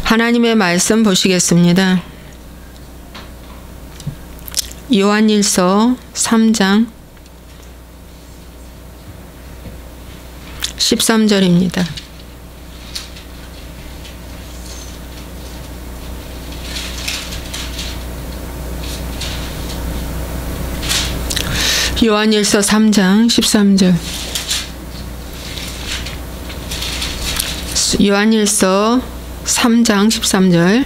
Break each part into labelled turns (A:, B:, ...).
A: 하나님의 말씀 보시겠습니다. 요한일서 3장 13절입니다. 요한일서 3장 13절. 요한일서 3장 13절.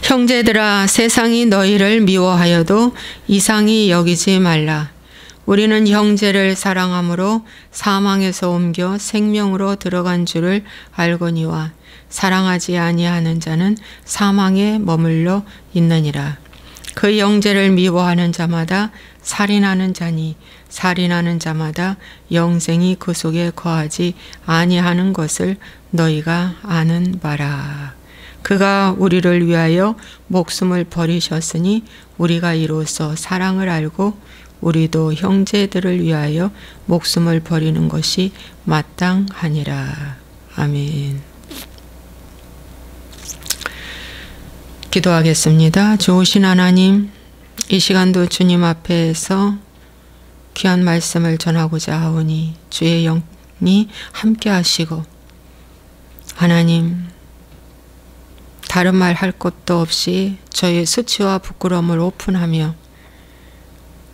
A: 형제들아, 세상이 너희를 미워하여도 이상히 여기지 말라. 우리는 형제를 사랑함으로 사망에서 옮겨 생명으로 들어간 줄을 알거니와 사랑하지 아니하는 자는 사망에 머물러 있느니라. 그 형제를 미워하는 자마다 살인하는 자니 살인하는 자마다 영생이 그 속에 거하지 아니하는 것을 너희가 아는 바라. 그가 우리를 위하여 목숨을 버리셨으니 우리가 이로써 사랑을 알고 우리도 형제들을 위하여 목숨을 버리는 것이 마땅하니라. 아멘. 기도하겠습니다. 좋으신 하나님, 이 시간도 주님 앞에서 귀한 말씀을 전하고자 하오니 주의 영이 함께 하시고, 하나님, 다른 말 할 것도 없이 저의 수치와 부끄러움을 오픈하며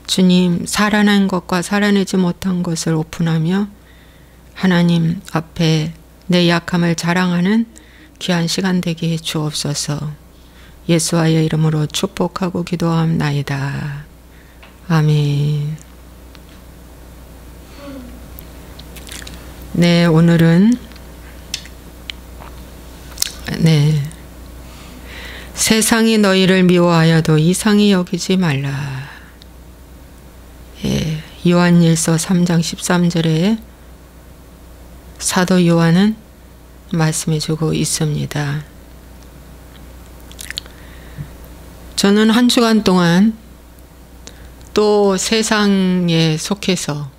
A: 주님, 살아난 것과 살아내지 못한 것을 오픈하며 하나님 앞에 내 약함을 자랑하는 귀한 시간 되게 해 주옵소서. 예수와의 이름으로 축복하고 기도함나이다. 아멘. 네, 오늘은 세상이 너희를 미워하여도 이상히 여기지 말라. 요한일서 3장 13절에 사도 요한은 말씀해 주고 있습니다. 저는 한 주간 동안 또 세상에 속해서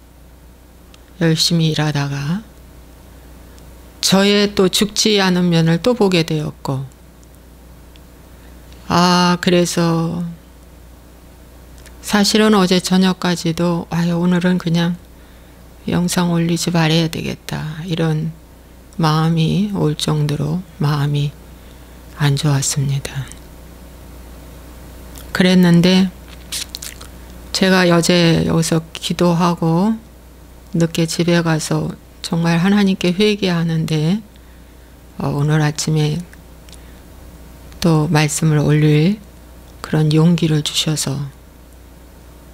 A: 열심히 일하다가 저의 또 죽지 않은 면을 또 보게 되었고, 그래서 사실은 어제 저녁까지도 오늘은 그냥 영상 올리지 말아야 되겠다, 이런 마음이 올 정도로 마음이 안 좋았습니다. 그랬는데 제가 어제 여기서 기도하고 늦게 집에 가서 정말 하나님께 회개하는데 오늘 아침에 또 말씀을 올릴 그런 용기를 주셔서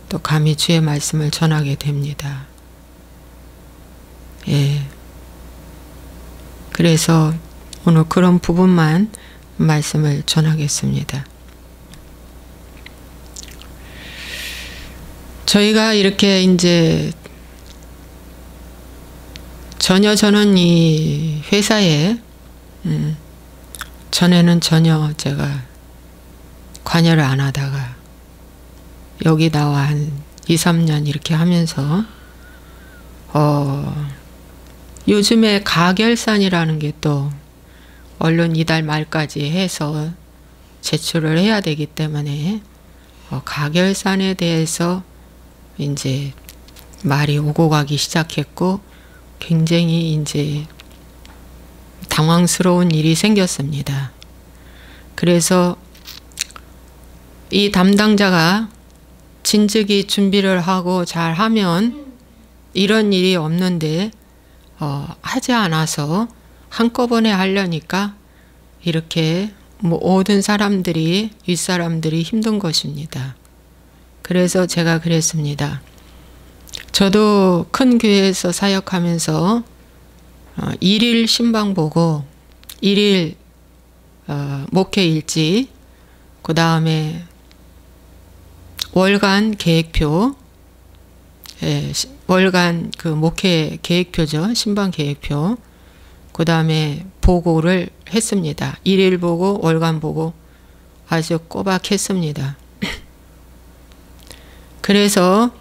A: 또 감히 주의 말씀을 전하게 됩니다. 그래서 오늘 그런 부분만 말씀을 전하겠습니다. 저희가 이렇게 이제 저는 이 회사에 전에는 전혀 제가 관여를 안 하다가 여기 나와 한 2, 3년 이렇게 하면서 요즘에 가결산이라는 게 또 얼른 이달 말까지 해서 제출을 해야 되기 때문에 가결산에 대해서 이제 말이 오고 가기 시작했고, 굉장히 이제 당황스러운 일이 생겼습니다. 그래서 이 담당자가 진즉이 준비를 하고 잘 하면 이런 일이 없는데 하지 않아서 한꺼번에 하려니까 이렇게 모든 사람들이, 윗사람들이 힘든 것입니다. 그래서 제가 그랬습니다. 저도 큰 교회에서 사역하면서 일일 신방 보고 일일 목회일지, 그 다음에 월간 계획표, 월간 그 목회 계획표죠. 신방 계획표. 그 다음에 보고를 했습니다. 일일 보고 월간 보고 아주 꼬박 했습니다. 그래서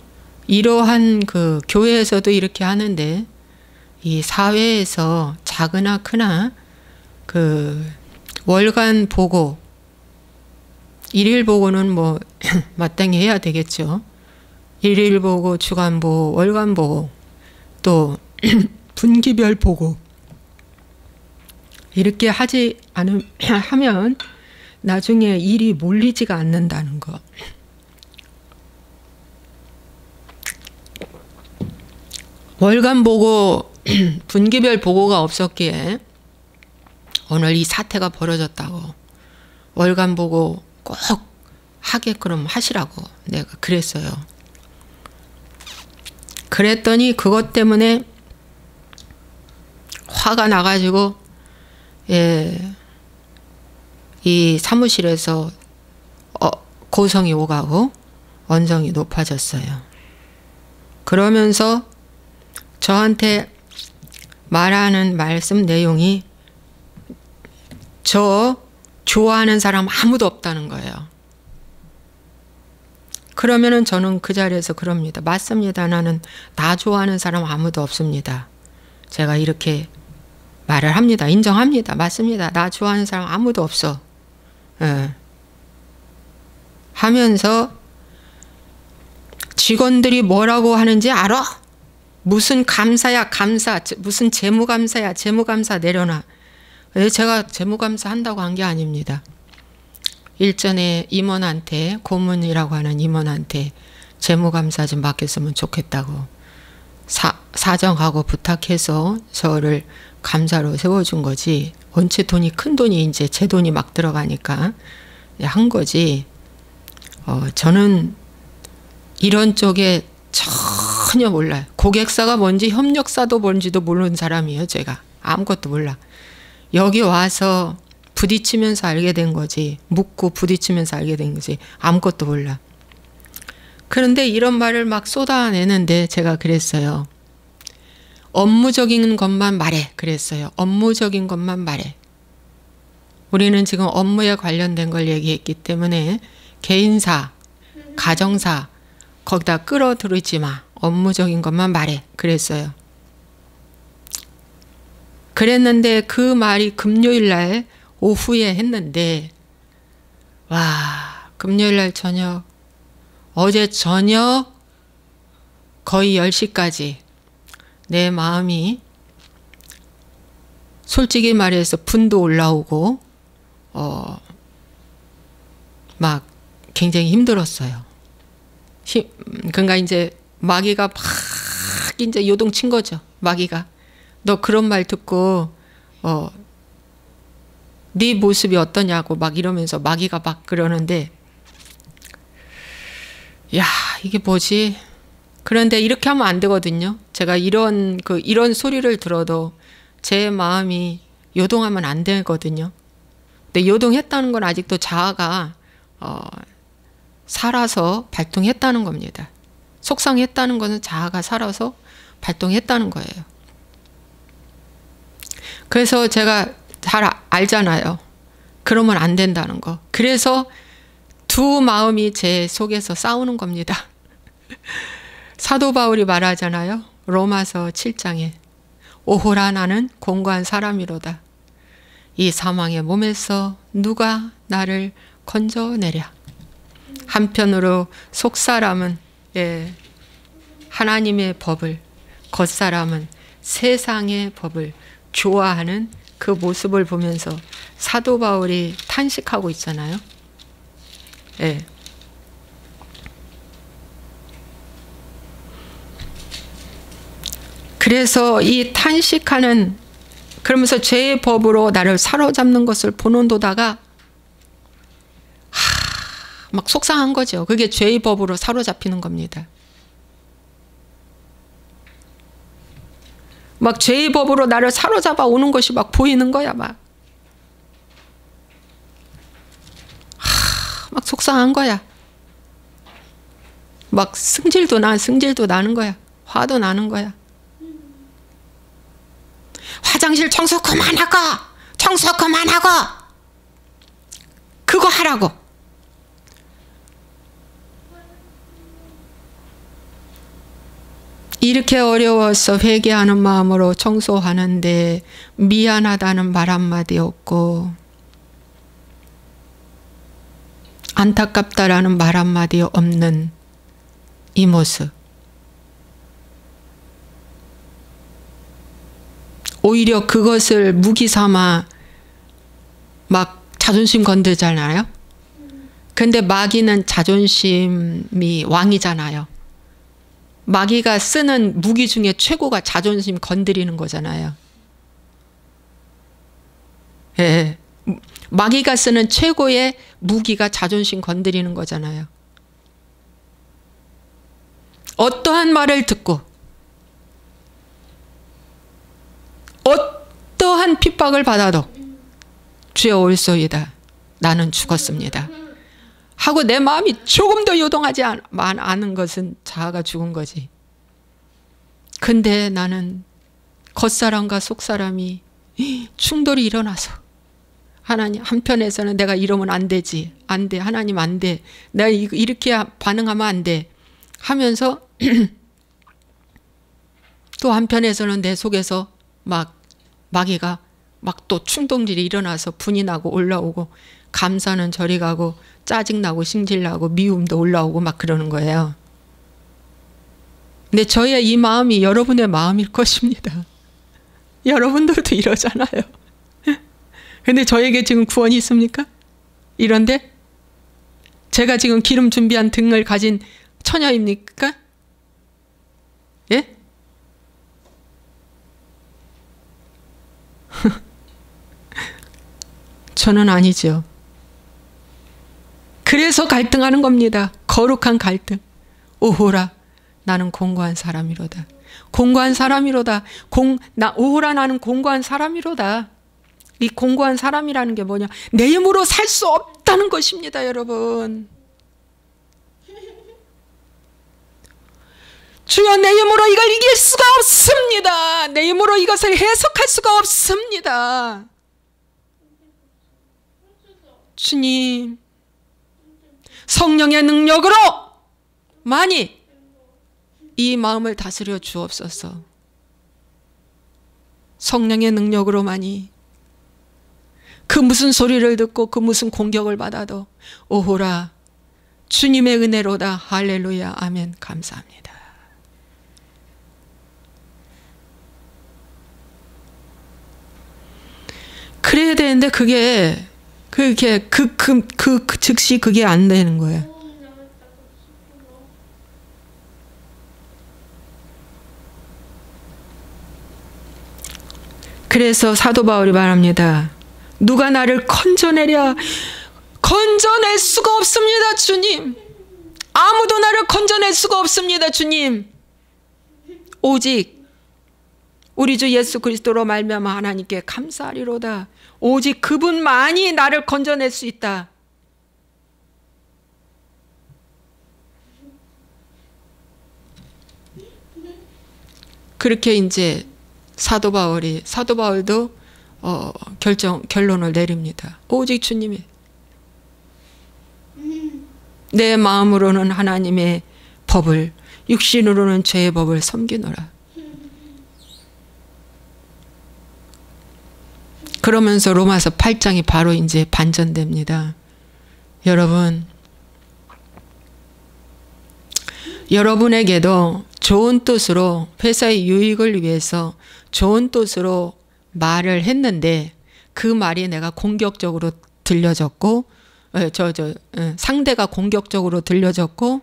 A: 이러한 그 교회에서도 이렇게 하는데 이 사회에서 작으나 크나 그 월간 보고, 일일 보고는 뭐 마땅히 해야 되겠죠. 일일 보고, 주간 보고, 월간 보고, 또 분기별 보고, 이렇게 하면 나중에 일이 몰리지가 않는다는 거. 월간 보고, 분기별 보고가 없었기에 오늘 이 사태가 벌어졌다고. 월간 보고 꼭 하게끔 하시라고 내가 그랬어요. 그랬더니 그것 때문에 화가 나가지고 이 사무실에서 고성이 오가고 언성이 높아졌어요. 그러면서 저한테 말하는 말씀 내용이 저 좋아하는 사람 아무도 없다는 거예요. 그러면은 저는 그 자리에서 그럽니다. 맞습니다. 나는 나 좋아하는 사람 아무도 없습니다. 제가 이렇게 말을 합니다. 인정합니다. 맞습니다. 나 좋아하는 사람 아무도 없어. 하면서 직원들이 뭐라고 하는지 알아? 무슨 감사야 감사, 무슨 재무감사야 재무감사 내려놔. 제가 재무감사 한다고 한 게 아닙니다. 일전에 임원한테, 고문이라고 하는 임원한테 재무감사 좀 맡겼으면 좋겠다고 사정하고 부탁해서 저를 감사로 세워준 거지. 원체 돈이 큰 돈이 이제 제 돈이 막 들어가니까 한 거지. 저는 이런 쪽에 전혀 몰라요. 고객사가 뭔지 협력사도 뭔지도 모르는 사람이에요. 제가 아무것도 몰라. 여기 와서 부딪히면서 알게 된 거지. 묻고 부딪히면서 알게 된 거지. 아무것도 몰라. 그런데 이런 말을 막 쏟아내는데 제가 그랬어요. 업무적인 것만 말해. 그랬어요. 업무적인 것만 말해. 우리는 지금 업무에 관련된 걸 얘기했기 때문에 개인사, 가정사 거기다 끌어들이지 마. 업무적인 것만 말해. 그랬어요. 그랬는데 그 말이 금요일 날 오후에 했는데 와, 금요일 날 저녁, 어제 저녁 거의 10시까지 내 마음이 솔직히 말해서 분도 올라오고 막 굉장히 힘들었어요. 그러니까 이제 마귀가 막 이제 요동친 거죠. 마귀가 너 그런 말 듣고 네 모습이 어떠냐고 막 이러면서 마귀가 막 그러는데 야, 이게 뭐지? 그런데 이렇게 하면 안 되거든요. 제가 이런 소리를 들어도 제 마음이 요동하면 안 되거든요. 근데 요동했다는 건 아직도 자아가 살아서 발동했다는 겁니다. 속상했다는 것은 자아가 살아서 발동했다는 거예요. 그래서 제가 잘 알잖아요. 그러면 안 된다는 거. 그래서 두 마음이 제 속에서 싸우는 겁니다. 사도 바울이 말하잖아요. 로마서 7장에 오호라 나는 공고한 사람이로다. 이 사망의 몸에서 누가 나를 건져내랴. 한편으로 속사람은 하나님의 법을, 겉사람은 세상의 법을 좋아하는 그 모습을 보면서 사도 바울이 탄식하고 있잖아요. 그래서 이 탄식하는, 그러면서 죄의 법으로 나를 사로잡는 것을 보는도다가 막 속상한 거죠. 그게 죄의 법으로 사로잡히는 겁니다. 막 죄의 법으로 나를 사로잡아 오는 것이 막 보이는 거야. 막 속상한 거야. 막 승질도 나는 거야. 화도 나는 거야. 화장실 청소 그만하고, 청소 그만하고, 그거 하라고. 이렇게 어려워서 회개하는 마음으로 청소하는데 미안하다는 말 한마디 없고 안타깝다라는 말 한마디 없는 이 모습. 오히려 그것을 무기 삼아 막 자존심 건들잖아요. 근데 마귀는 자존심이 왕이잖아요. 마귀가 쓰는 무기 중에 최고가 자존심 건드리는 거잖아요. 예. 마귀가 쓰는 최고의 무기가 자존심 건드리는 거잖아요. 어떠한 말을 듣고 어떠한 핍박을 받아도 주여 올소이다. 나는 죽었습니다. 하고 내 마음이 조금 더 요동하지 않은 것은 자아가 죽은 거지. 근데 나는 겉사람과 속사람이 충돌이 일어나서 하나님 한편에서는 내가 이러면 안 되지. 안 돼. 하나님 안 돼. 내가 이렇게 반응하면 안 돼. 하면서 또 한편에서는 내 속에서 막 마귀가 막 또 충동질이 일어나서 분이 나고 올라오고 감사는 저리 가고 짜증나고 승질나고 미움도 올라오고 막 그러는 거예요. 근데 저의 이 마음이 여러분의 마음일 것입니다. 여러분들도 이러잖아요. 근데 저에게 지금 구원이 있습니까? 이런데 제가 지금 기름 준비한 등을 가진 처녀입니까? 예? 저는 아니죠. 그래서 갈등하는 겁니다. 거룩한 갈등. 오호라 나는 공고한 사람이로다. 공고한 사람이로다. 오호라 나는 공고한 사람이로다. 이 공고한 사람이라는 게 뭐냐? 내 힘으로 살 수 없다는 것입니다, 여러분. 주여 내 힘으로 이걸 이길 수가 없습니다. 내 힘으로 이것을 해석할 수가 없습니다. 주님 성령의 능력으로 많이 이 마음을 다스려 주옵소서. 성령의 능력으로 많이 그 무슨 소리를 듣고 그 무슨 공격을 받아도 오호라 주님의 은혜로다. 할렐루야 아멘. 감사합니다. 그래야 되는데 그게 즉시 그게 안 되는 거예요. 그래서 사도 바울이 말합니다. 누가 나를 건져내랴? 건져낼 수가 없습니다, 주님. 아무도 나를 건져낼 수가 없습니다, 주님. 오직 우리 주 예수 그리스도로 말미암아 하나님께 감사하리로다. 오직 그분만이 나를 건져낼 수 있다. 그렇게 이제 사도 바울도 결론을 내립니다. 오직 주님이. 내 마음으로는 하나님의 법을, 육신으로는 죄의 법을 섬기노라. 그러면서 로마서 8장이 바로 이제 반전됩니다. 여러분, 여러분에게도 좋은 뜻으로 회사의 유익을 위해서 좋은 뜻으로 말을 했는데 그 말이 내가 공격적으로 들려졌고 상대가 공격적으로 들려졌고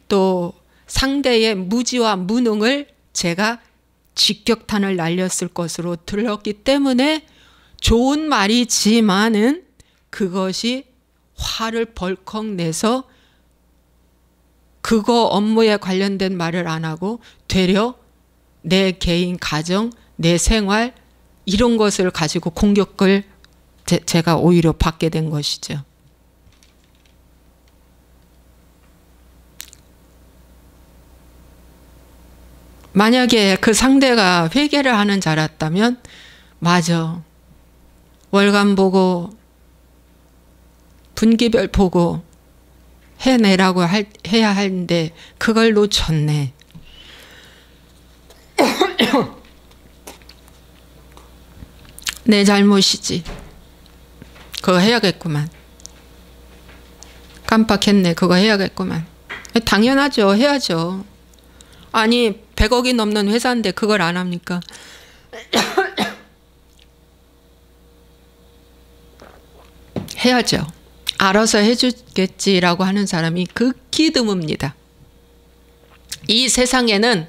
A: 또 상대의 무지와 무능을 제가 직격탄을 날렸을 것으로 들렸기 때문에 좋은 말이지만은 그것이 화를 벌컥 내서 그거 업무에 관련된 말을 안 하고 되려 내 개인 가정, 내 생활 이런 것을 가지고 공격을 제가 오히려 받게 된 것이죠. 만약에 그 상대가 회개를 하는 자랐다면 맞아. 월간 보고 분기별 보고 해내라고 해야 하는데 그걸 놓쳤네. 내 잘못이지. 그거 해야겠구만. 깜빡했네. 그거 해야겠구만. 당연하죠. 해야죠. 아니 100억이 넘는 회사인데 그걸 안 합니까? 해야죠. 알아서 해주겠지라고 하는 사람이 극히 드뭅니다. 이 세상에는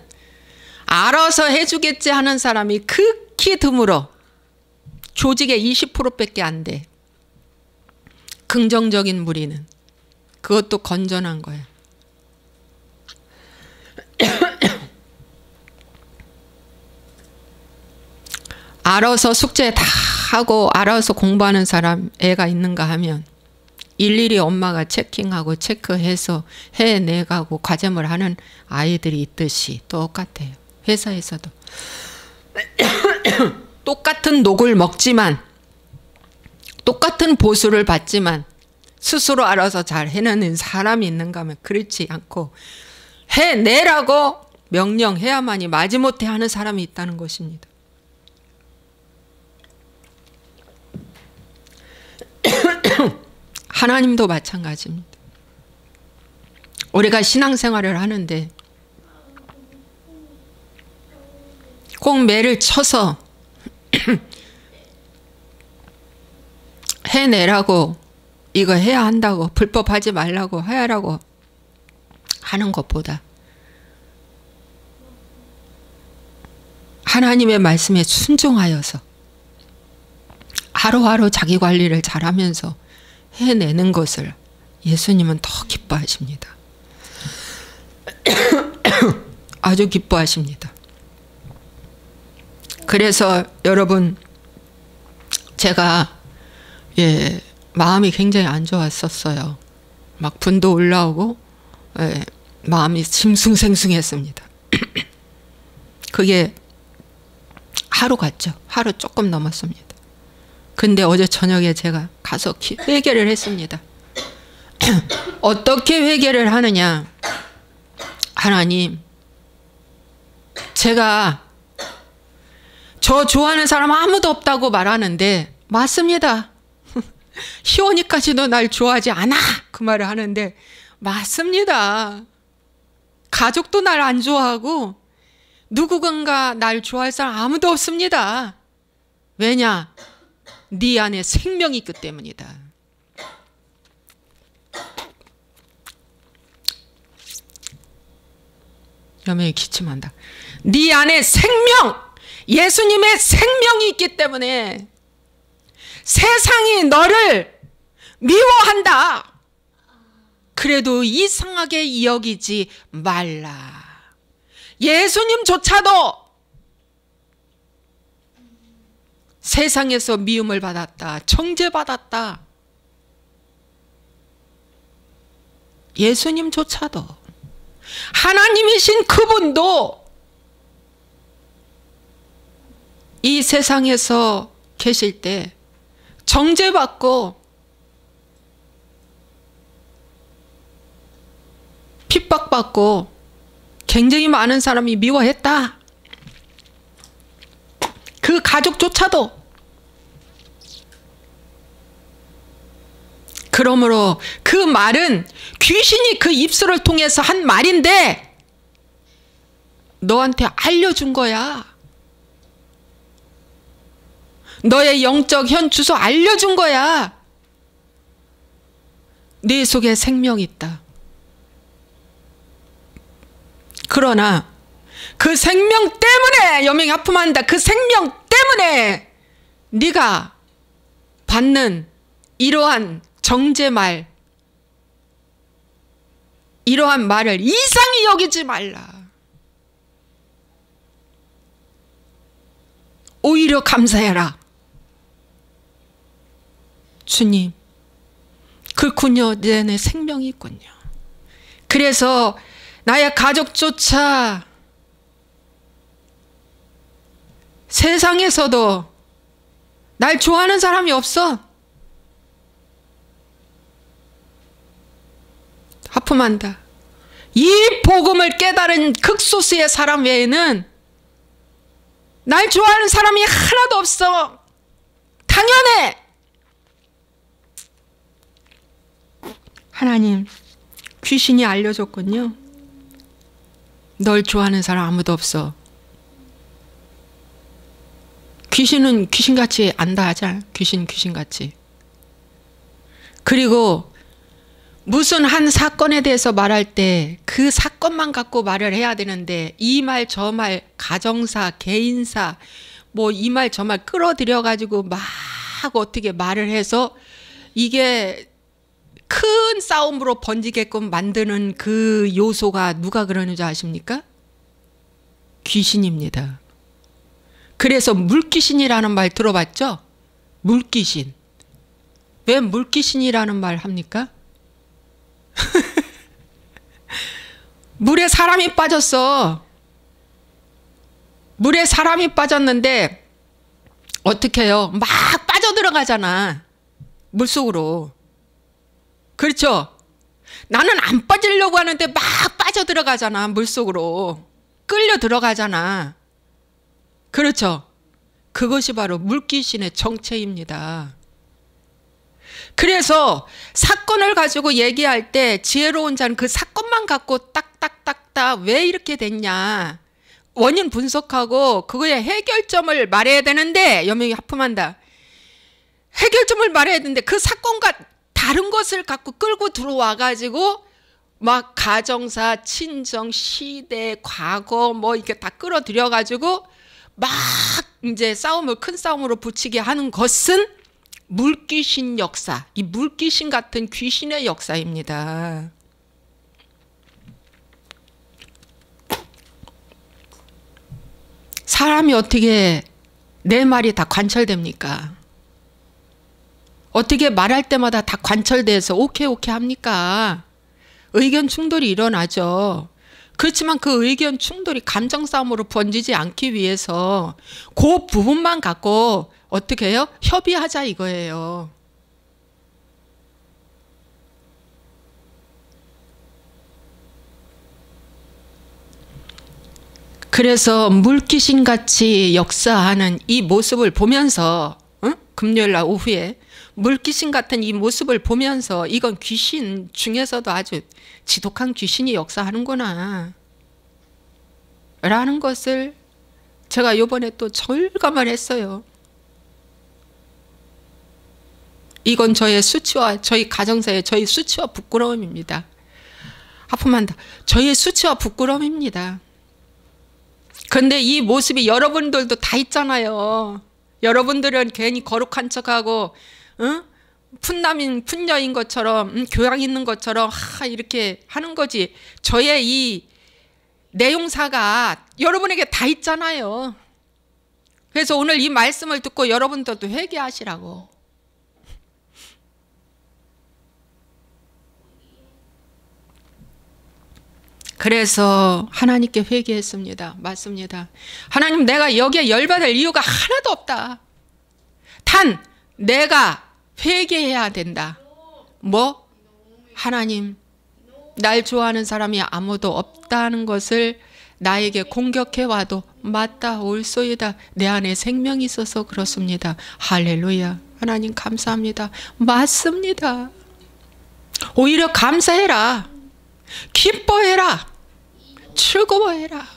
A: 알아서 해주겠지 하는 사람이 극히 드물어. 조직의 20%밖에 안 돼. 긍정적인 무리는. 그것도 건전한 거야. 알아서 숙제 다 하고 알아서 공부하는 사람 애가 있는가 하면 일일이 엄마가 체킹하고 체크해서 해내가고 과제물 하는 아이들이 있듯이 똑같아요. 회사에서도 똑같은 녹을 먹지만 똑같은 보수를 받지만 스스로 알아서 잘 해내는 사람이 있는가 하면 그렇지 않고 해내라고 명령해야만이 마지못해 하는 사람이 있다는 것입니다. 하나님도 마찬가지입니다. 우리가 신앙생활을 하는데 꼭 매를 쳐서 해내라고 이거 해야 한다고 불법하지 말라고 하라고 하는 것보다 하나님의 말씀에 순종하여서 하루하루 자기 관리를 잘하면서 해내는 것을 예수님은 더 기뻐하십니다. 아주 기뻐하십니다. 그래서 여러분 제가 마음이 굉장히 안 좋았었어요. 막 분도 올라오고 마음이 싱숭생숭했습니다. 그게 하루 갔죠. 하루 조금 넘었습니다. 근데 어제 저녁에 제가 가서 회개를 했습니다. 어떻게 회개를 하느냐. 하나님, 제가 저 좋아하는 사람 아무도 없다고 말하는데 맞습니다. 희원이까지도 날 좋아하지 않아. 그 말을 하는데 맞습니다. 가족도 날 안 좋아하고 누구건가 날 좋아할 사람 아무도 없습니다. 왜냐? 네 안에 생명이 있기 때문이다. 여명이 기침한다. 네 안에 생명, 예수님의 생명이 있기 때문에 세상이 너를 미워한다. 그래도 이상하게 여기지 말라. 예수님조차도 세상에서 미움을 받았다. 정죄받았다. 예수님조차도 하나님이신 그분도 이 세상에서 계실 때 정죄받고 핍박받고 굉장히 많은 사람이 미워했다. 그 가족조차도. 그러므로 그 말은 귀신이 그 입술을 통해서 한 말인데 너한테 알려준 거야. 너의 영적 현 주소 알려준 거야. 네 속에 생명이 있다. 그러나 그 생명 때문에 여명이 아픔한다. 그 생명 때문에 네가 받는 이러한 정죄말, 이러한 말을 이상히 여기지 말라. 오히려 감사해라. 주님, 그렇군요. 내 안에 생명이 있군요. 그래서 나의 가족조차 세상에서도 날 좋아하는 사람이 없어. 하품한다. 이 복음을 깨달은 극소수의 사람 외에는 날 좋아하는 사람이 하나도 없어. 당연해. 하나님, 귀신이 알려줬군요. 널 좋아하는 사람 아무도 없어. 귀신은 귀신같이 안다 하잖아. 귀신같이. 그리고 무슨 한 사건에 대해서 말할 때 그 사건만 갖고 말을 해야 되는데 이 말 저 말 가정사 개인사 뭐 이 말 저 말 끌어들여 가지고 막 어떻게 말을 해서 이게 큰 싸움으로 번지게끔 만드는 그 요소가 누가 그러는 줄 아십니까? 귀신입니다. 그래서 물귀신이라는 말 들어봤죠? 물귀신. 왜 물귀신이라는 말 합니까? 물에 사람이 빠졌어. 물에 사람이 빠졌는데 어떻게 해요? 막 빠져들어가잖아. 물속으로. 그렇죠? 나는 안 빠지려고 하는데 막 빠져들어가잖아. 물속으로. 끌려 들어가잖아. 그렇죠? 그것이 바로 물귀신의 정체입니다. 그래서 사건을 가지고 얘기할 때 지혜로운 자는 그 사건만 갖고 딱딱딱딱 왜 이렇게 됐냐. 원인 분석하고 그거의 해결점을 말해야 되는데 여명이 하품한다. 해결점을 말해야 되는데 그 사건과 다른 것을 갖고 끌고 들어와 가지고 막 가정사, 친정, 시대, 과거 뭐 이렇게 다 끌어들여 가지고 막 이제 싸움을 큰 싸움으로 붙이게 하는 것은 물귀신 역사, 이 물귀신 같은 귀신의 역사입니다. 사람이 어떻게 내 말이 다 관철됩니까? 어떻게 말할 때마다 다 관철돼서 오케이 합니까? 의견 충돌이 일어나죠. 그렇지만 그 의견 충돌이 감정 싸움으로 번지지 않기 위해서 그 부분만 갖고 어떻게 해요? 협의하자 이거예요. 그래서 물귀신같이 역사하는 이 모습을 보면서 금요일날 오후에 물귀신 같은 이 모습을 보면서 이건 귀신 중에서도 아주 지독한 귀신이 역사하는구나 라는 것을 제가 이번에 또 절감을 했어요. 이건 저의 수치와 저희 가정사의 저희 수치와 부끄러움입니다. 하품한다. 저희 수치와 부끄러움입니다. 근데 이 모습이 여러분들도 다 있잖아요. 여러분들은 괜히 거룩한 척하고 푼남인 푼녀인 것처럼 교양 있는 것처럼 이렇게 하는 거지. 저의 이 내용사가 여러분에게 다 있잖아요. 그래서 오늘 이 말씀을 듣고 여러분들도 회개하시라고. 그래서 하나님께 회개했습니다. 맞습니다. 하나님, 내가 여기에 열받을 이유가 하나도 없다. 단 내가 회개해야 된다. 뭐? 하나님, 날 좋아하는 사람이 아무도 없다는 것을 나에게 공격해와도 맞다, 옳소이다. 내 안에 생명이 있어서 그렇습니다. 할렐루야. 하나님 감사합니다. 맞습니다. 오히려 감사해라. 기뻐해라. 즐거워해라.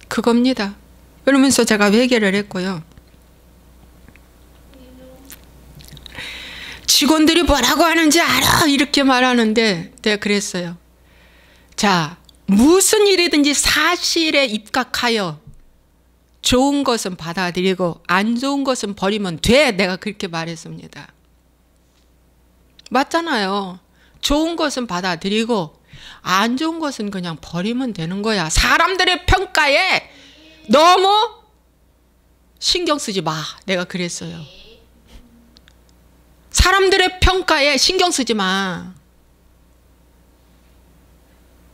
A: 그겁니다. 그러면서 제가 회개를 했고요. 직원들이 뭐라고 하는지 알아 이렇게 말하는데 내가 그랬어요. 자, 무슨 일이든지 사실에 입각하여 좋은 것은 받아들이고 안 좋은 것은 버리면 돼. 내가 그렇게 말했습니다. 맞잖아요. 좋은 것은 받아들이고 안 좋은 것은 그냥 버리면 되는 거야. 사람들의 평가에 너무 신경 쓰지 마. 내가 그랬어요. 사람들의 평가에 신경 쓰지 마.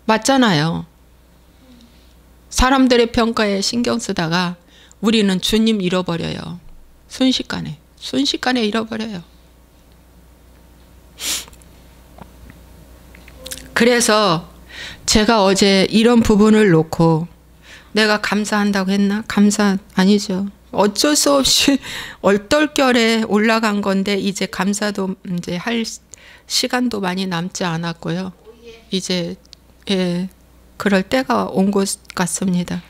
A: 맞잖아요. 사람들의 평가에 신경 쓰다가 우리는 주님 잃어버려요. 순식간에 잃어버려요. 그래서 제가 어제 이런 부분을 놓고 내가 감사한다고 했나? 감사 아니죠. 어쩔 수 없이 얼떨결에 올라간 건데 이제 감사도 이제 할 시간도 많이 남지 않았고요. 이제 그럴 때가 온 것 같습니다.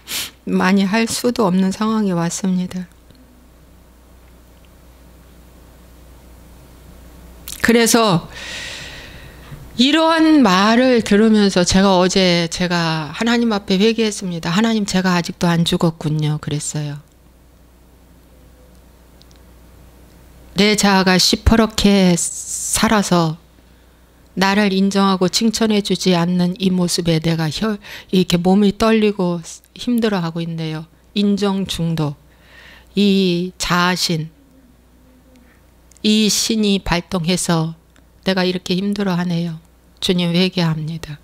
A: 많이 할 수도 없는 상황이 왔습니다. 그래서 이러한 말을 들으면서 제가 하나님 앞에 회개했습니다. 하나님, 제가 아직도 안 죽었군요. 그랬어요. 내 자아가 시퍼렇게 살아서 나를 인정하고 칭찬해 주지 않는 이 모습에 내가 이렇게 몸이 떨리고 힘들어하고 있네요. 인정 중독, 이 자아신, 이 신이 발동해서 내가 이렇게 힘들어하네요. 주님, 회개합니다.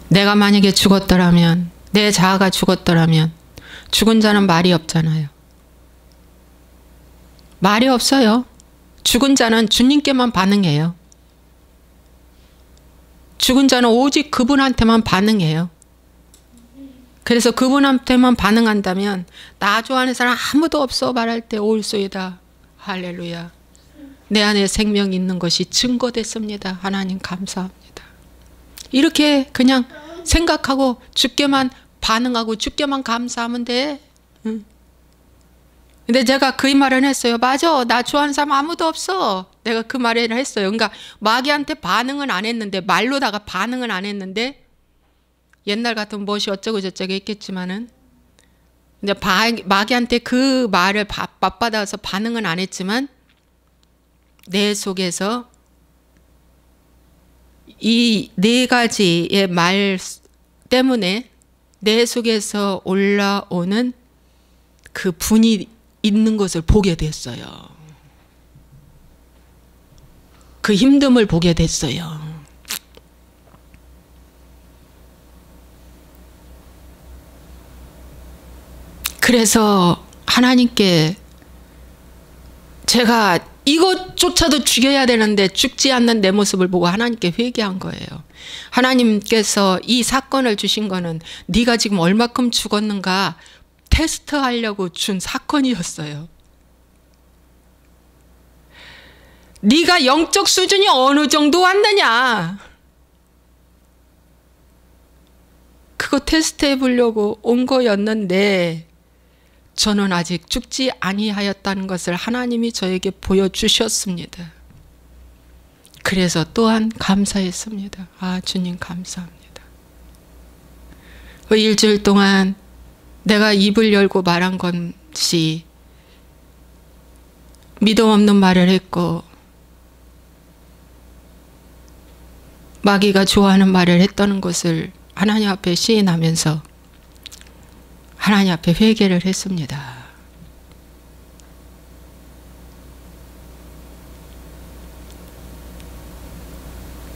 A: 내가 만약에 죽었더라면, 내 자아가 죽었더라면, 죽은 자는 말이 없잖아요. 말이 없어요. 죽은 자는 주님께만 반응해요. 죽은 자는 오직 그분한테만 반응해요. 그래서 그분한테만 반응한다면 나 좋아하는 사람 아무도 없어 말할 때 올소이다. 할렐루야. 내 안에 생명이 있는 것이 증거됐습니다. 하나님 감사합니다. 이렇게 그냥 생각하고 주께만 반응하고 주께만 감사하면 돼. 근데 제가 그 말을 했어요. 맞아, 나 좋아하는 사람 아무도 없어. 내가 그 말을 했어요. 그러니까 마귀한테 반응은 안 했는데, 말로다가 반응은 안 했는데, 옛날 같으면 무엇이 어쩌고 저쩌고 했겠지만은, 이제 마귀한테 그 말을 맞받아서 반응은 안 했지만, 내 속에서 이 네 가지의 말 때문에 내 속에서 올라오는 그 분이 있는 것을 보게 됐어요. 그 힘듦을 보게 됐어요. 그래서 하나님께 제가 이것조차도 죽여야 되는데 죽지 않는 내 모습을 보고 하나님께 회개한 거예요. 하나님께서 이 사건을 주신 거는 네가 지금 얼마큼 죽었는가 테스트하려고 준 사건이었어요. 네가 영적 수준이 어느 정도 왔느냐, 그거 테스트해 보려고 온 거였는데 저는 아직 죽지 아니하였다는 것을 하나님이 저에게 보여주셨습니다. 그래서 또한 감사했습니다. 아, 주님 감사합니다. 그 일주일 동안 내가 입을 열고 말한 것이 믿음 없는 말을 했고 마귀가 좋아하는 말을 했다는 것을 하나님 앞에 시인하면서 하나님 앞에 회개를 했습니다.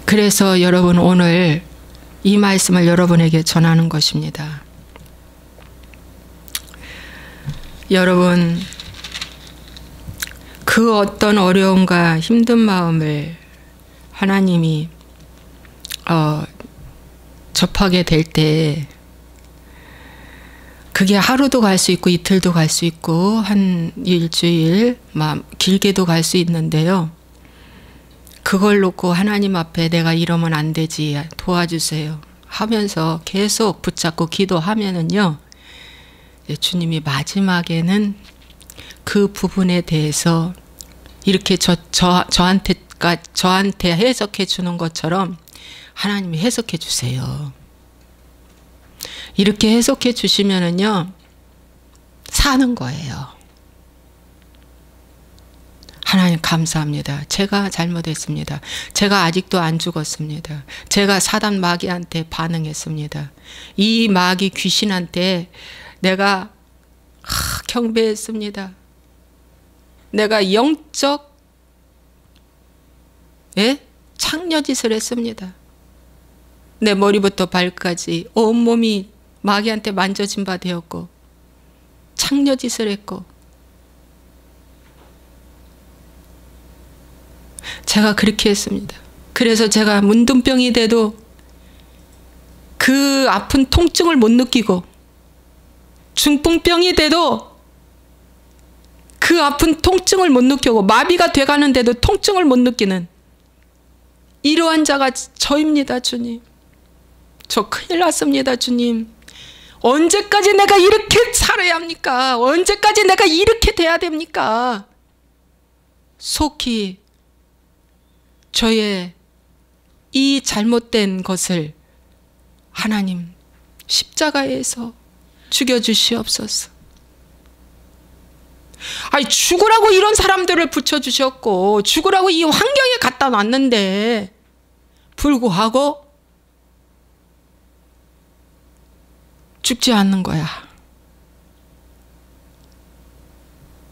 A: 그래서 여러분, 오늘 이 말씀을 여러분에게 전하는 것입니다. 여러분, 그 어떤 어려움과 힘든 마음을 하나님이 접하게 될 때 그게 하루도 갈 수 있고 이틀도 갈 수 있고 한 일주일 길게도 갈 수 있는데요. 그걸 놓고 하나님 앞에 내가 이러면 안 되지, 도와주세요 하면서 계속 붙잡고 기도하면은요, 주님이 마지막에는 그 부분에 대해서 이렇게 저한테 해석해 주는 것처럼 하나님이 해석해 주세요. 이렇게 해석해 주시면은요, 사는 거예요. 하나님 감사합니다. 제가 잘못했습니다. 제가 아직도 안 죽었습니다. 제가 사단 마귀한테 반응했습니다. 이 마귀 귀신한테 내가 경배했습니다. 내가 영적 창녀짓을 했습니다. 내 머리부터 발까지 온몸이 마귀한테 만져진 바 되었고 창녀짓을 했고 제가 그렇게 했습니다. 그래서 제가 문둥병이 돼도 그 아픈 통증을 못 느끼고 중풍병이 돼도 그 아픈 통증을 못 느끼고 마비가 돼가는데도 통증을 못 느끼는 이러한 자가 저입니다, 주님. 저 큰일 났습니다, 주님. 언제까지 내가 이렇게 살아야 합니까? 언제까지 내가 이렇게 돼야 됩니까? 속히 저의 이 잘못된 것을 하나님 십자가에서 죽여주시옵소서. 아니, 죽으라고 이런 사람들을 붙여주셨고 죽으라고 이 환경에 갖다 놨는데 불구하고 죽지 않는 거야.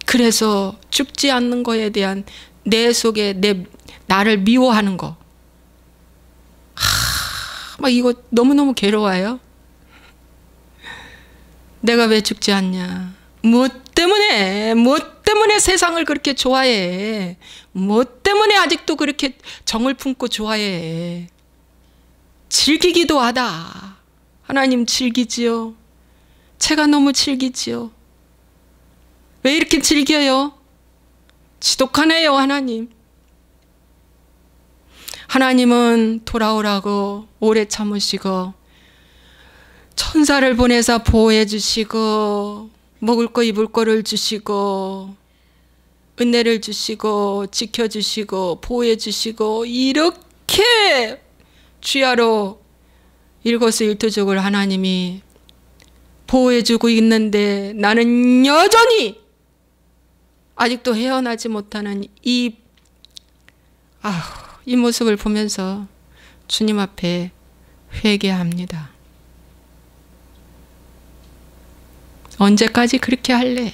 A: 그래서 죽지 않는 거에 대한 내 속에 나를 미워하는 거, 막 이거 너무너무 괴로워요. 내가 왜 죽지 않냐? 무엇 때문에 세상을 그렇게 좋아해? 무엇 때문에 아직도 그렇게 정을 품고 좋아해? 즐기기도 하다. 하나님 즐기지요. 제가 너무 즐기지요. 왜 이렇게 즐겨요? 지독하네요, 하나님. 하나님은 돌아오라고 오래 참으시고 천사를 보내서 보호해 주시고 먹을 거 입을 거를 주시고 은혜를 주시고 지켜주시고 보호해 주시고 이렇게 주야로 일거수일투족을 하나님이 보호해 주고 있는데 나는 여전히 아직도 헤어나지 못하는 이 모습을 보면서 주님 앞에 회개합니다. 언제까지 그렇게 할래?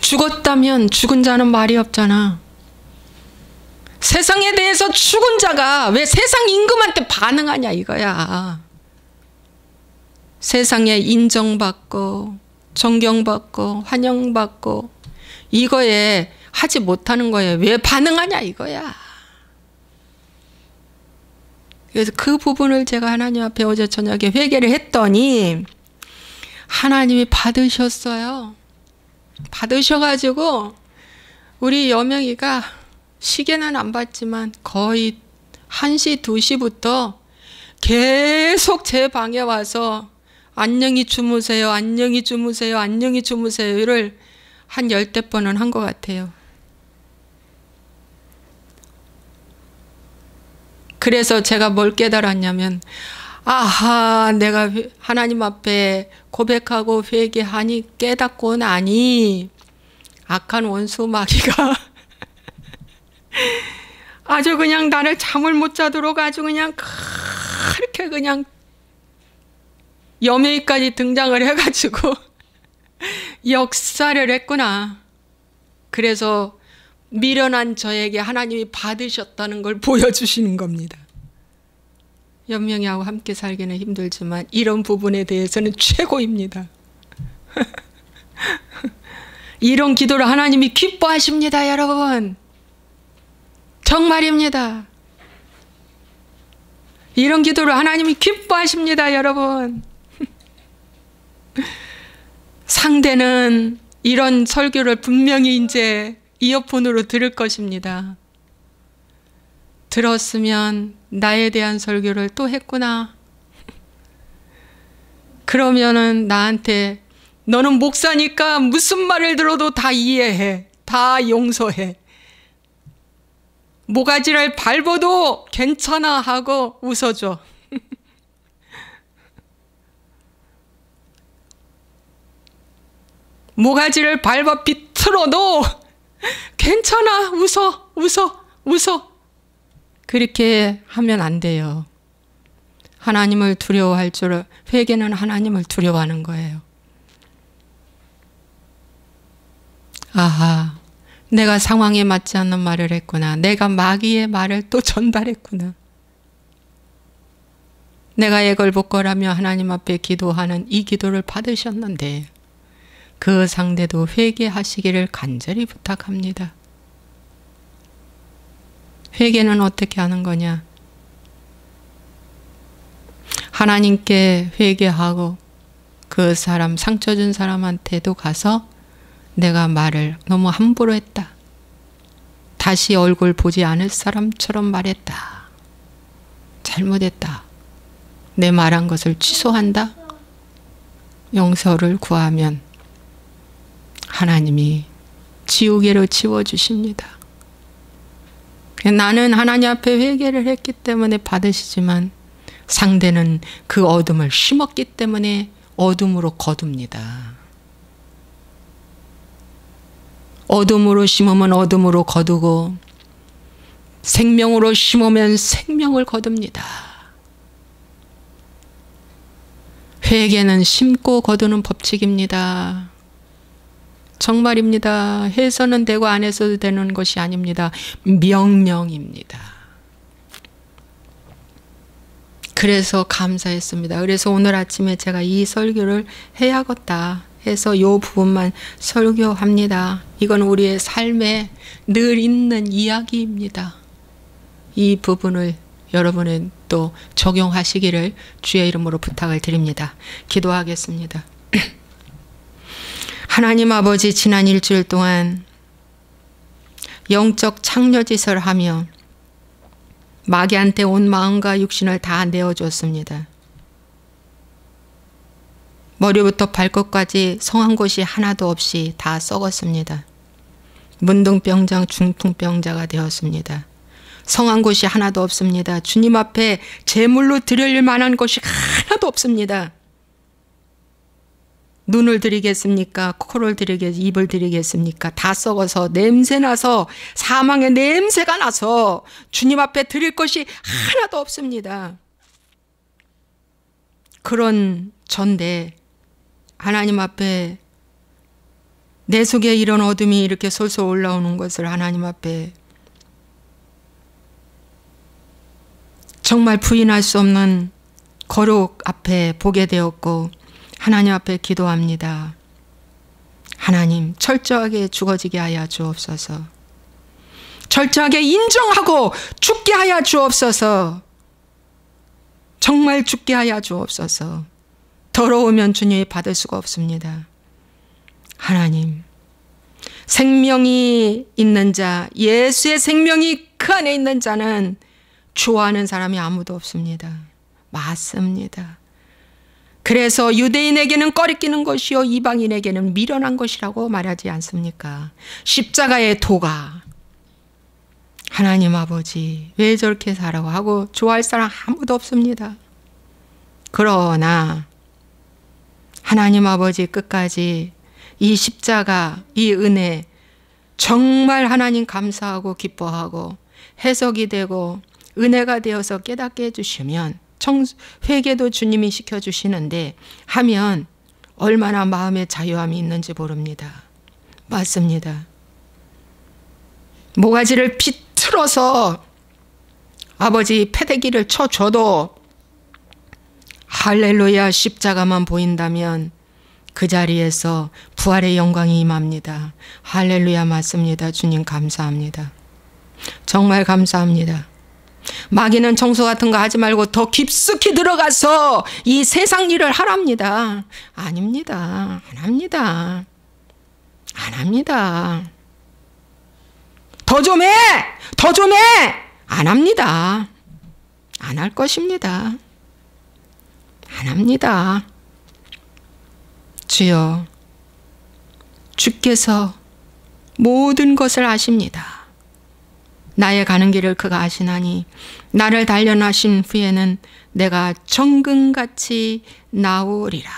A: 죽었다면 죽은 자는 말이 없잖아. 세상에 대해서 죽은 자가 왜 세상 임금한테 반응하냐 이거야. 세상에 인정받고 존경받고 환영받고 이거에 하지 못하는 거에 왜 반응하냐 이거야. 그래서 그 부분을 제가 하나님 앞에 어제 저녁에 회개를 했더니 하나님이 받으셨어요. 받으셔가지고 우리 여명이가 시계는 안 봤지만 거의 1시, 2시부터 계속 제 방에 와서 안녕히 주무세요, 안녕히 주무세요, 안녕히 주무세요를 한 10대 번은 한 것 같아요. 그래서 제가 뭘 깨달았냐면 아하, 내가 하나님 앞에 고백하고 회개하니 깨닫고 나니 악한 원수 마귀가 아주 그냥 나를 잠을 못 자도록 아주 그냥 그렇게 그냥 여명이까지 등장을 해가지고 역사를 했구나. 그래서 미련한 저에게 하나님이 받으셨다는 걸 보여주시는 겁니다. 연명이하고 함께 살기는 힘들지만 이런 부분에 대해서는 최고입니다. 이런 기도를 하나님이 기뻐하십니다, 여러분. 정말입니다. 이런 기도를 하나님이 기뻐하십니다, 여러분. 상대는 이런 설교를 분명히 이제 이어폰으로 들을 것입니다. 들었으면 나에 대한 설교를 또 했구나. 그러면은 나한테 너는 목사니까 무슨 말을 들어도 다 이해해. 다 용서해. 모가지를 밟아도 괜찮아 하고 웃어줘. 모가지를 밟아 비틀어도 괜찮아, 웃어. 그렇게 하면 안 돼요. 하나님을 두려워할 줄, 회개는 하나님을 두려워하는 거예요. 아하, 내가 상황에 맞지 않는 말을 했구나. 내가 마귀의 말을 또 전달했구나. 내가 애걸복걸하며 하나님 앞에 기도하는 이 기도를 받으셨는데 그 상대도 회개하시기를 간절히 부탁합니다. 회개는 어떻게 하는 거냐? 하나님께 회개하고 그 사람, 상처 준 사람한테도 가서 내가 말을 너무 함부로 했다. 다시 얼굴 보지 않을 사람처럼 말했다. 잘못했다. 내 말한 것을 취소한다. 용서를 구하면 하나님이 지우개로 지워주십니다. 나는 하나님 앞에 회개를 했기 때문에 받으시지만 상대는 그 어둠을 심었기 때문에 어둠으로 거둡니다. 어둠으로 심으면 어둠으로 거두고 생명으로 심으면 생명을 거둡니다. 회개는 심고 거두는 법칙입니다. 정말입니다. 해서는 되고 안 해서도 되는 것이 아닙니다. 명령입니다. 그래서 감사했습니다. 그래서 오늘 아침에 제가 이 설교를 해야겠다 해서 이 부분만 설교합니다. 이건 우리의 삶에 늘 있는 이야기입니다. 이 부분을 여러분은 또 적용하시기를 주의 이름으로 부탁을 드립니다. 기도하겠습니다. 하나님 아버지, 지난 일주일 동안 영적 창녀짓을 하며 마귀한테 온 마음과 육신을 다 내어줬습니다. 머리부터 발끝까지 성한 곳이 하나도 없이 다 썩었습니다. 문둥병장, 중풍병자가 되었습니다. 성한 곳이 하나도 없습니다. 주님 앞에 제물로 드릴 만한 것이 하나도 없습니다. 눈을 드리겠습니까? 코를 드리겠습니까? 입을 드리겠습니까? 다 썩어서 냄새나서 사망의 냄새가 나서 주님 앞에 드릴 것이 하나도 없습니다. 그런 전데 하나님 앞에 내 속에 이런 어둠이 이렇게 솔솔 올라오는 것을 하나님 앞에 정말 부인할 수 없는 거룩 앞에 보게 되었고 하나님 앞에 기도합니다. 하나님, 철저하게 죽어지게 하여 주옵소서. 철저하게 인정하고 죽게 하여 주옵소서. 정말 죽게 하여 주옵소서. 더러우면 주님이 받을 수가 없습니다. 하나님, 생명이 있는 자, 예수의 생명이 그 안에 있는 자는 좋아하는 사람이 아무도 없습니다. 맞습니다. 그래서 유대인에게는 꺼리끼는 것이요 이방인에게는 미련한 것이라고 말하지 않습니까? 십자가의 도가 하나님 아버지 왜 저렇게 살아고 하고 좋아할 사람 아무도 없습니다. 그러나 하나님 아버지 끝까지 이 십자가, 이 은혜 정말 하나님 감사하고 기뻐하고 해석이 되고 은혜가 되어서 깨닫게 해주시면 회개도 주님이 시켜주시는데 하면 얼마나 마음의 자유함이 있는지 모릅니다. 맞습니다. 모가지를 비틀어서 아버지 패대기를 쳐줘도 할렐루야 십자가만 보인다면 그 자리에서 부활의 영광이 임합니다. 할렐루야 맞습니다. 주님 감사합니다. 정말 감사합니다. 마귀는 청소 같은 거 하지 말고 더 깊숙이 들어가서 이 세상 일을 하랍니다. 아닙니다. 안 합니다. 안 합니다. 더 좀 해! 더 좀 해! 안 합니다. 안 할 것입니다. 안 합니다. 주여, 주께서 모든 것을 아십니다. 나의 가는 길을 그가 아시나니 나를 단련하신 후에는 내가 정금같이 나오리라.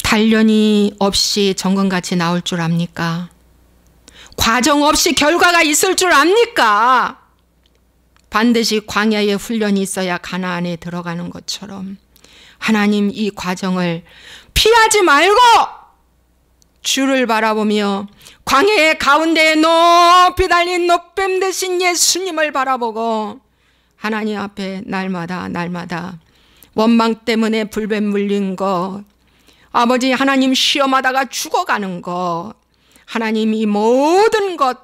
A: 단련이 없이 정금같이 나올 줄 압니까? 과정 없이 결과가 있을 줄 압니까? 반드시 광야의 훈련이 있어야 가나안에 들어가는 것처럼 하나님 이 과정을 피하지 말고 주를 바라보며 광야의 가운데에 높이 달린 높뱀 대신 예수님을 바라보고 하나님 앞에 날마다 원망 때문에 불뱀 물린 거, 아버지 하나님 시험하다가 죽어가는 거, 하나님 이 모든 것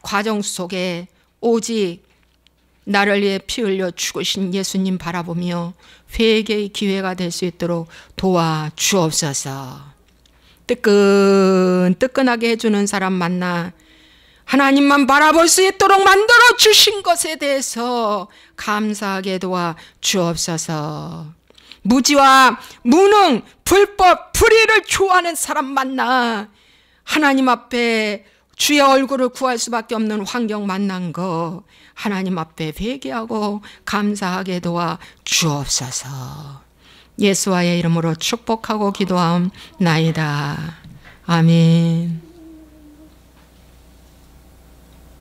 A: 과정 속에 오직 나를 위해 피 흘려 죽으신 예수님 바라보며 회개의 기회가 될 수 있도록 도와주옵소서. 뜨끈뜨끈하게 해주는 사람 만나 하나님만 바라볼 수 있도록 만들어 주신 것에 대해서 감사하게 도와주옵소서. 무지와 무능, 불법, 불의를 좋아하는 사람 만나 하나님 앞에 주의 얼굴을 구할 수밖에 없는 환경 만난 거 하나님 앞에 회개하고 감사하게 도와주옵소서. 예수와의 이름으로 축복하고 기도하옵나이다. 아멘.